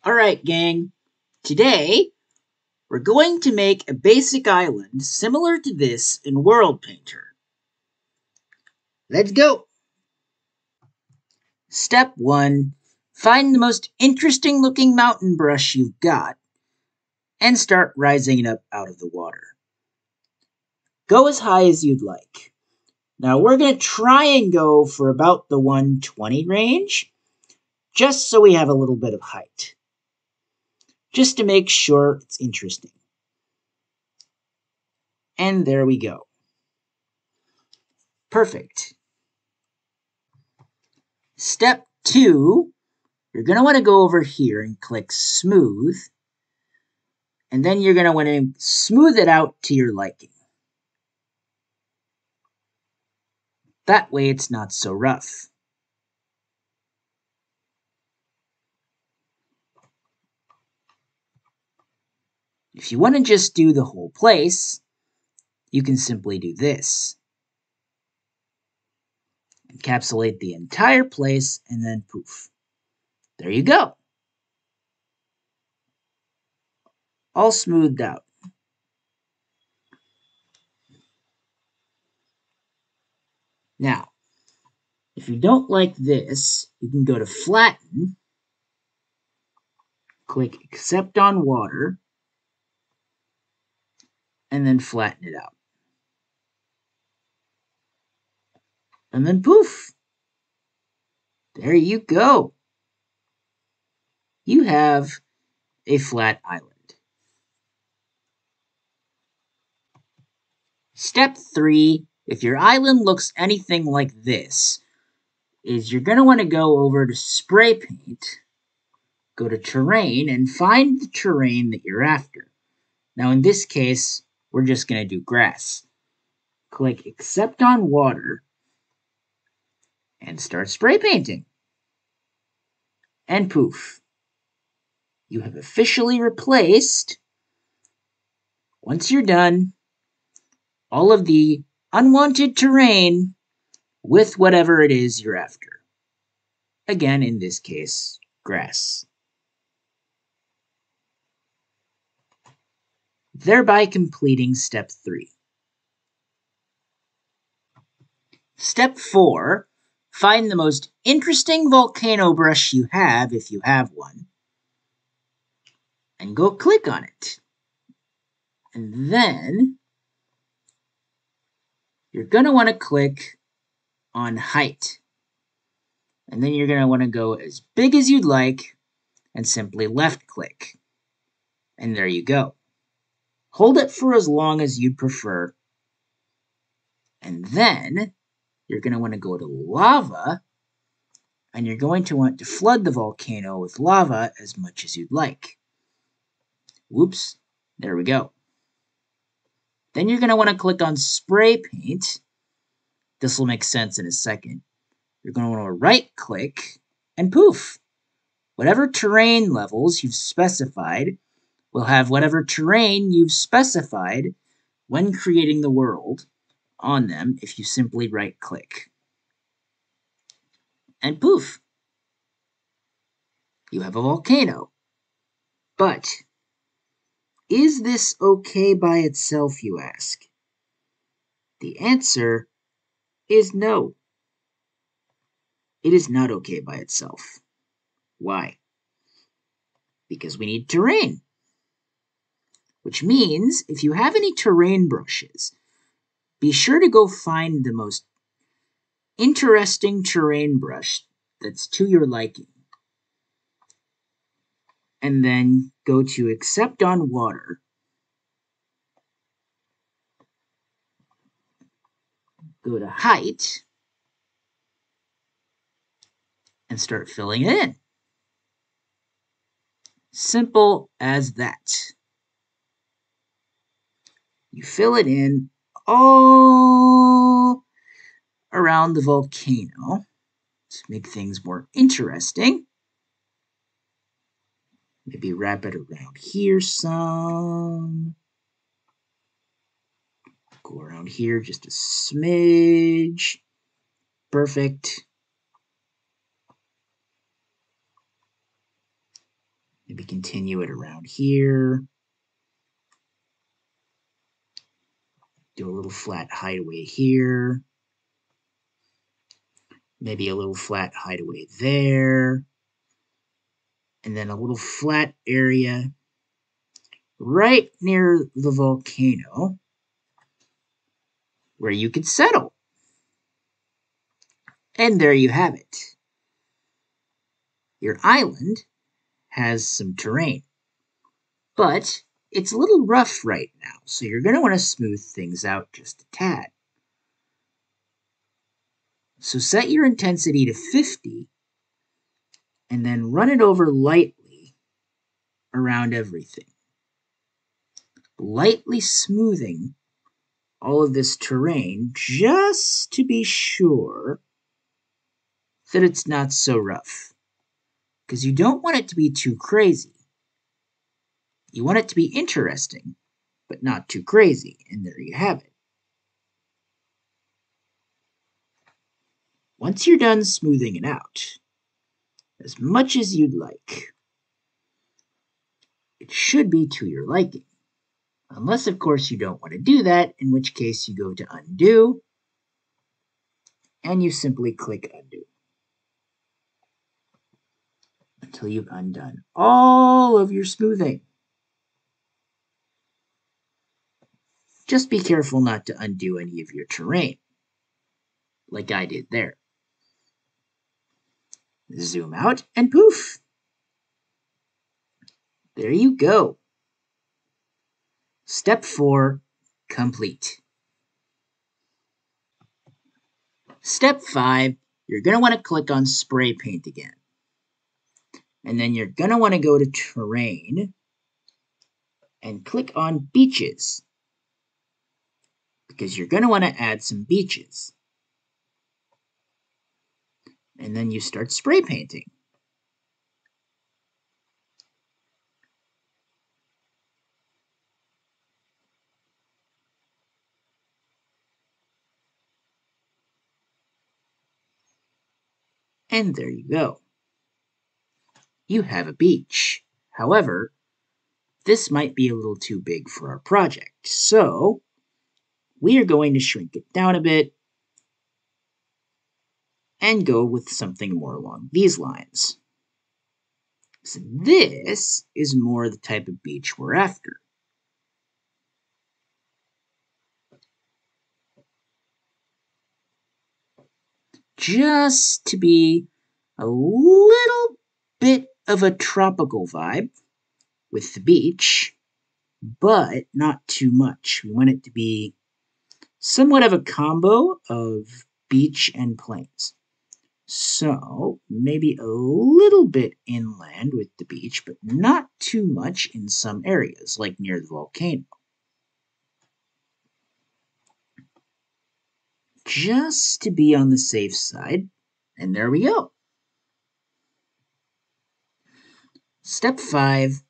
Alright, gang. Today, we're going to make a basic island similar to this in World Painter. Let's go! Step 1. Find the most interesting looking mountain brush you've got and start rising it up out of the water. Go as high as you'd like. Now we're going to try and go for about the 120 range, just so we have a little bit of height. Just to make sure it's interesting. And there we go. Perfect. Step 2, you're going to want to go over here and click Smooth. And then you're going to want to smooth it out to your liking. That way it's not so rough. If you want to just do the whole place, you can simply do this. Encapsulate the entire place and then poof. There you go. All smoothed out. Now, if you don't like this, you can go to Flatten, click Accept on Water, and then flatten it out. And then poof! There you go. You have a flat island. Step 3, if your island looks anything like this, is you're going to want to go over to Spray Paint, go to Terrain, and find the terrain that you're after. Now in this case, we're just going to do grass. Click Accept on Water, and start spray painting. And poof. You have officially replaced, once you're done, all of the unwanted terrain with whatever it is you're after. Again, in this case, grass. Thereby completing step 3. Step 4, find the most interesting volcano brush you have, if you have one, and go click on it. And then you're going to want to click on height. And then you're going to want to go as big as you'd like and simply left click. And there you go. Hold it for as long as you'd prefer. And then you're going to want to go to lava, and you're going to want to flood the volcano with lava as much as you'd like. Whoops, there we go. Then you're going to want to click on Spray Paint. This will make sense in a second. You're going to want to right click, and poof, whatever terrain levels you've specified will have whatever terrain you've specified when creating the world on them if you simply right click. And poof, you have a volcano. But is this okay by itself, you ask? The answer is no. It is not okay by itself. Why? Because we need terrain. Which means if you have any terrain brushes, be sure to go find the most interesting terrain brush that's to your liking. And then go to Accept on Water. Go to Height. And start filling it in. Simple as that. You fill it in all around the volcano to make things more interesting. Maybe wrap it around here some. Go around here just a smidge. Perfect. Maybe continue it around here. Do a little flat hideaway here. Maybe a little flat hideaway there. And then a little flat area right near the volcano where you could settle. And there you have it. Your island has some terrain, but it's a little rough right now, so you're going to want to smooth things out just a tad. So set your intensity to 50 and then run it over lightly around everything, lightly smoothing all of this terrain just to be sure that it's not so rough, because you don't want it to be too crazy. You want it to be interesting, but not too crazy, and there you have it. Once you're done smoothing it out, as much as you'd like, it should be to your liking. Unless, of course, you don't want to do that, in which case you go to undo, and you simply click undo until you've undone all of your smoothing. Just be careful not to undo any of your terrain, like I did there. Zoom out, and poof! There you go. Step 4, complete. Step 5, you're going to want to click on spray paint again. And then you're going to want to go to terrain and click on beaches, because you're going to want to add some beaches. And then you start spray painting. And there you go. You have a beach. However, this might be a little too big for our project, so we are going to shrink it down a bit and go with something more along these lines. So this is more the type of beach we're after. Just to be a little bit of a tropical vibe with the beach, but not too much. We want it to be somewhat of a combo of beach and plains. So maybe a little bit inland with the beach, but not too much in some areas, like near the volcano. Just to be on the safe side, and there we go. Step 5,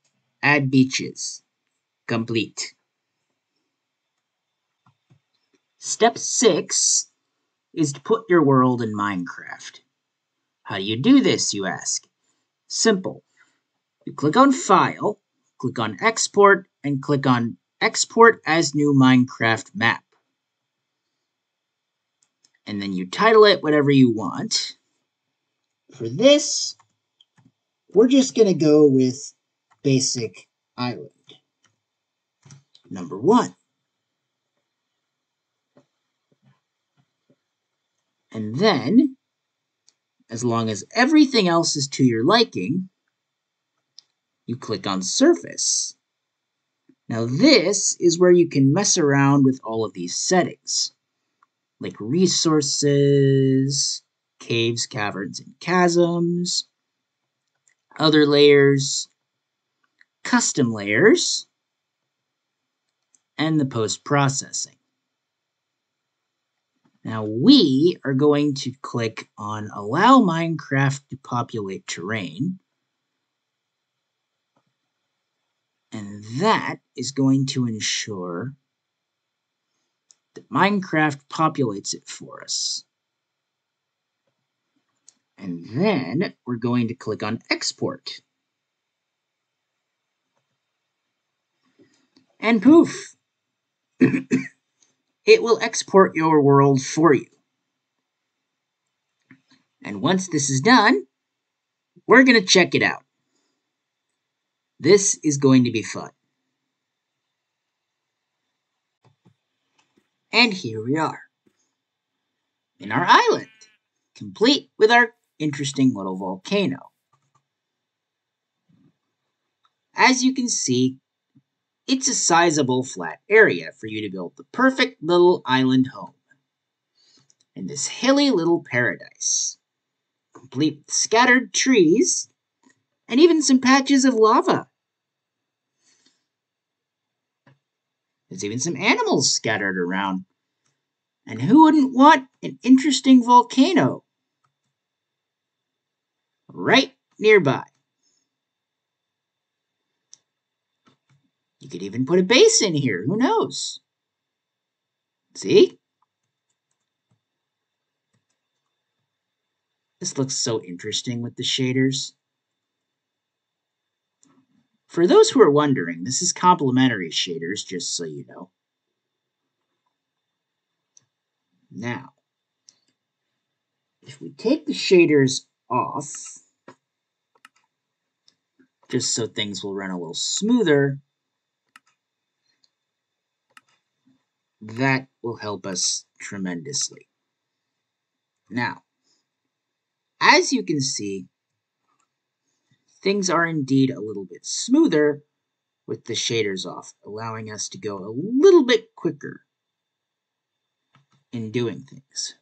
add beaches. Complete. Step 6 is to put your world in Minecraft. How do you do this, you ask? Simple. You click on File, click on Export, and click on Export as New Minecraft Map. And then you title it whatever you want. For this, we're just going to go with Basic Island. Number 1. And then, as long as everything else is to your liking, you click on Surface. Now this is where you can mess around with all of these settings, like resources, caves, caverns, and chasms, other layers, custom layers, and the post-processing. Now we are going to click on Allow Minecraft to Populate Terrain, and that is going to ensure that Minecraft populates it for us. And then we're going to click on Export. and poof, it will export your world for you. And once this is done, we're going to check it out. This is going to be fun. And here we are, in our island, complete with our interesting little volcano. As you can see, it's a sizable flat area for you to build the perfect little island home in this hilly little paradise, complete with scattered trees and even some patches of lava. There's even some animals scattered around. And who wouldn't want an interesting volcano right nearby? You could even put a base in here. Who knows? See? This looks so interesting with the shaders. For those who are wondering, this is complementary shaders, just so you know. Now, if we take the shaders off, just so things will run a little smoother, that will help us tremendously. Now, as you can see, things are indeed a little bit smoother with the shaders off, allowing us to go a little bit quicker in doing things.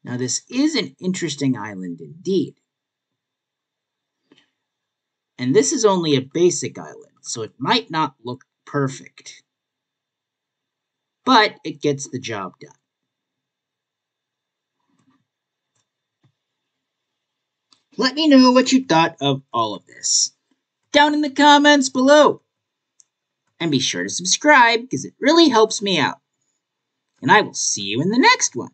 Now, this is an interesting island indeed. And this is only a basic island, so it might not look perfect. But it gets the job done. Let me know what you thought of all of this down in the comments below. And be sure to subscribe because it really helps me out. And I will see you in the next one.